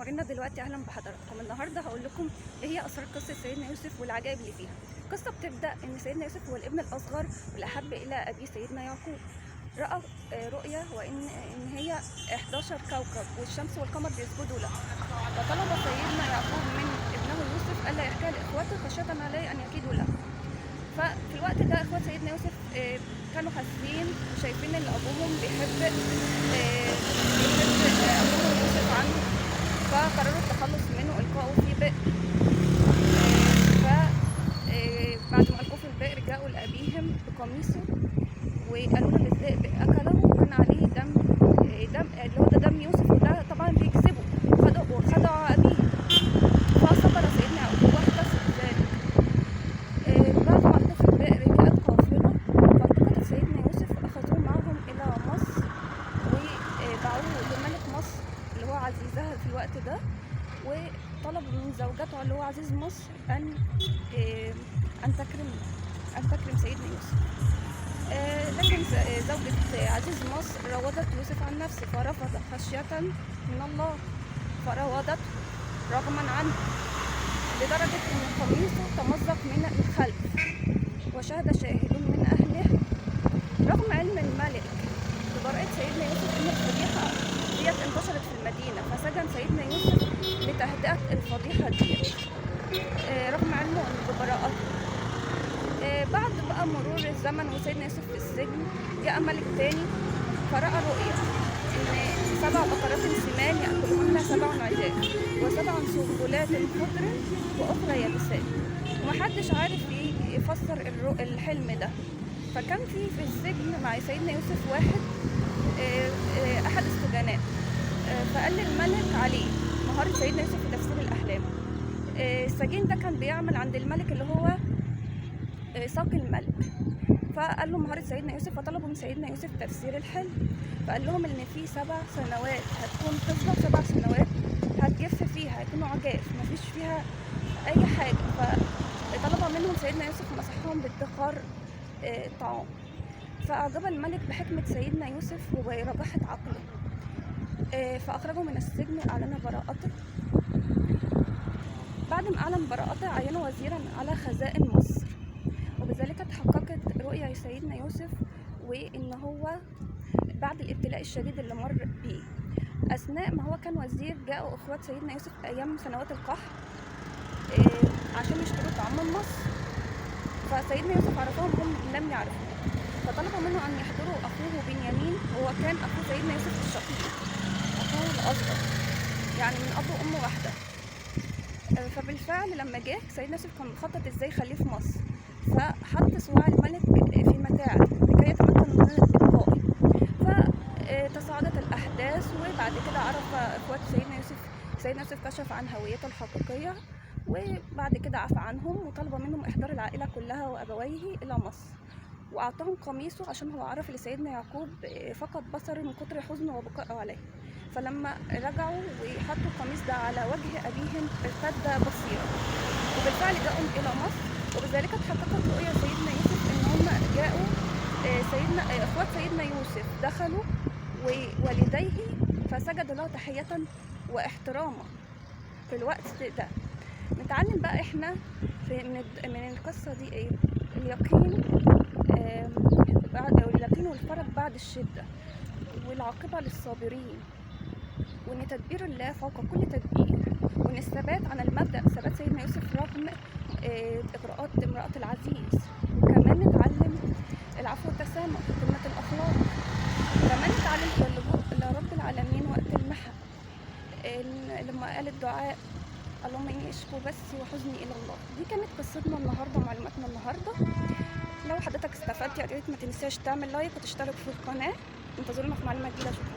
منورينا دلوقتي. اهلا بحضراتكم. النهارده هقول لكم ايه هي اسرار قصه سيدنا يوسف والعجائب اللي فيها. القصه بتبدا ان سيدنا يوسف هو الابن الاصغر والاحب الى ابيه سيدنا يعقوب. راى رؤيا وان هي 11 كوكب والشمس والقمر بيسجدوا له، فطلب سيدنا يعقوب من ابنه يوسف الا يحكيها لاخوته خشيه عليه ان يكيدوا له. ففي الوقت ده اخوات سيدنا يوسف كانوا حاسين وشايفين ان ابوهم بيحب ابوهم يوسف عنه، فقرروا التخلص منه والقائه في بئر. فبعد ما القوه في البئر جاءوا لابيهم بقميصه وقالوا له الذئب اكله وكان عليه دم اللي هو ده دم يوسف، وده طبعا بيكذبوا وخدعوا ابيه. فصبر سيدنا يعقوب واحتسب ذلك. بعد ما القوا في البئر جاءت قافله فالتقط سيدنا يوسف واخذوه معهم الى مصر وباعوه لملك مصر اللي هو عزيزها في الوقت ده، وطلب من زوجته اللي هو عزيز مصر ان تكرم سيدنا يوسف. لكن زوجة عزيز مصر راودت يوسف عن نفسه فرفض خشية من الله، فراودته رغما عنه لدرجة ان قميصه تمزق من الخلف. وشهد شاهد من اهله رغم علم الملك ببراءة سيدنا يوسف ان الفضيحة ديت انتشرت في المدينة، فسجن سيدنا يوسف لتهدئة الفضيحة ديت رغم علمه ببراءته. بعد بقى مرور الزمن وسيدنا يوسف في السجن جاء ملك تاني فرأى رؤيا ان 7 بقرات سمان يأكلهن 7 عجاف و7 سنبلات خضر واخرى يابسات، ومحدش عارف يفسر الحلم ده. فكان في السجن مع سيدنا يوسف واحد احد السجناء، فقال للملك عليه مهارة سيدنا يوسف في تفسير الاحلام. السجين ده كان بيعمل عند الملك اللي هو ساقي الملك، فقال له مهارة سيدنا يوسف، فطلبوا من سيدنا يوسف تفسير الحلم. فقال لهم ان في 7 سنوات هتكون طفلة و7 سنوات هتجف فيها هيكونوا عجاف مفيش فيها اي حاجة. فطلب منهم سيدنا يوسف مسحهم بادخار طعام. فأعجب الملك بحكمة سيدنا يوسف ورجاحة عقله، فأخرجه من السجن وأعلن براءته. بعد ما أعلن براءته عينه وزيرا على خزائن مصر، وبذلك تحققت رؤيا سيدنا يوسف، وإن هو بعد الابتلاء الشديد اللي مر بيه أثناء ما هو كان وزير جاءوا إخوات سيدنا يوسف أيام سنوات القحط عشان يشتروا طعام من مصر، فسيدنا يوسف عرفهم هم لم يعرفوا، فطلبوا منه أن يحضروا أخوه بنيامين، هو كان أخو سيدنا يوسف الشقيق أخوه الأصغر يعني من أب وأم واحدة. فبالفعل لما جه سيدنا يوسف كان مخطط ازاي يخليه في مصر، فحط صواع الملك في متاعه لكي يتمكن من الإبقاء. فتصاعدت الأحداث وبعد كده عرف إخوات سيدنا يوسف كشف عن هويته الحقيقية، وبعد كده عفى عنهم وطلب منهم إحضار العائلة كلها وأبويه إلى مصر، وأعطاهم قميصه عشان هو عرف لسيدنا يعقوب فقد بصره من كتر حزنه وبكائه عليه. فلما رجعوا وحطوا القميص ده على وجه أبيهم ارتد بصيرا، وبالفعل جاءوا إلى مصر. وبذلك تحققت رؤيا سيدنا يوسف إن هم جاءوا إخوات سيدنا يوسف دخلوا ووالديه فسجدوا له تحية واحتراما. في الوقت ده نتعلم بقى إحنا من القصة دي إيه؟ اليقين والفرج بعد الشدة، والعاقبة للصابرين، وإن تدبير الله فوق كل تدبير، وإن الثبات على المبدأ ثبات سيدنا يوسف رغم إغراءات امرأة العزيز. وكمان نتعلم العفو والتسامح وقمة الأخلاق. كمان نتعلم اللجوء إلى رب العالمين وقت المحن، لما قال الدعاء اللهم إني أشكو بثي وحزني إلى الله. دي كانت قصتنا النهارده ومعلوماتنا النهارده. لو حضرتك استفدت يا ريت ما تنساش تعمل لايك وتشترك في القناة. انتظرونا في معلومة جديدة. شكرا.